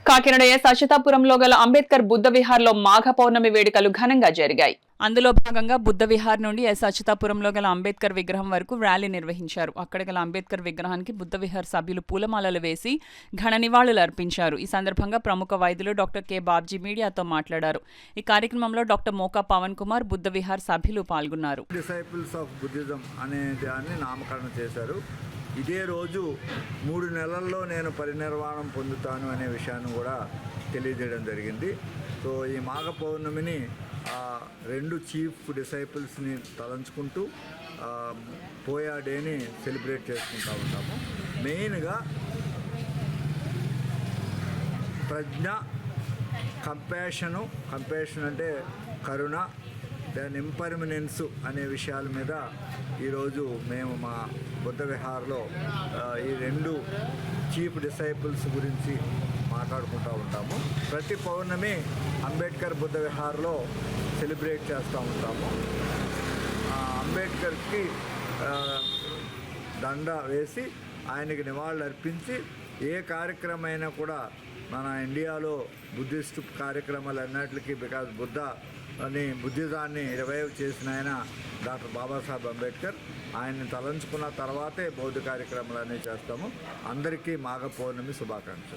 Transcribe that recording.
Kakinada yes అచ్యుతాపురంలో గల అంబేద్కర్ బుద్ధ విహార్లో మాఘ పౌర్ణమి వేడుకలు ఘనంగా జరిగాయి. అందులో భాగంగా బుద్ధ విహార్ నుండి ఎస్ అచ్యుతాపురంలో గల అంబేద్కర్ విగ్రహం వరకు ర్యాలీ నిర్వహించారు. అక్కడ గల అంబేద్కర్ విగ్రహానికి బుద్ధ విహార్ సభ్యులు పూలమాలలు వేసి ఘన నివాళులు అర్పించారు. ఈ సందర్భంగా ప్రముఖ వైద్యులు డాక్టర్ కె బాబ్జీ మీడియాతో మాట్లాడారు. ఈ కార్యక్రమంలో డాక్టర్ మోకా పవన్ కుమార్ బుద్ధ విహార్ సభ్యులు పాల్గొన్నారు. డిసైపుల్స్ ఆఫ్ బుద్ధిజం అనే దాన్ని నామకరణం చేశారు. ఇదే రోజు 3 నెలల్లో నేను పరినిర్వాణం పొందుతాను అనే విషయాన్ని కూడా తెలియజేయడం జరిగింది. సో ఈ మాఘ పౌర్ణమిని 2 చీఫ్ డిసైపుల్స్ని తలంచుకుంటూ పోయా డేని సెలబ్రేట్ చేసుకుంటూ ఉంటాము. మెయిన్గా ప్రజ్ఞ, కంపాషన్ అంటే కరుణ, దాని ఇంపర్మనెన్స్ అనే విషయాల మీద ఈరోజు మేము మా బుద్ధ విహార్లో ఈ 2 చీఫ్ డిసైపుల్స్ గురించి మాట్లాడుకుంటూ ఉంటాము. ప్రతి పౌర్ణమి అంబేద్కర్ బుద్ధ విహార్లో సెలబ్రేట్ చేస్తూ ఉంటాము. అంబేద్కర్కి దండ వేసి ఆయనకి నివాళులు అర్పించి ఏ కార్యక్రమం అయినా కూడా మన ఇండియాలో బుద్ధిస్ట్ కార్యక్రమాలు అన్నిటికీ బికాజ్ బుద్ధిజాన్ని రివైవ్ చేసిన ఆయన డాక్టర్ బాబాసాహెబ్ అంబేద్కర్. ఆయన్ని తలంచుకున్న తర్వాతే బౌద్ధ కార్యక్రమాలు అనేవి చేస్తాము. అందరికీ మాఘ పౌర్ణమి శుభాకాంక్షలు.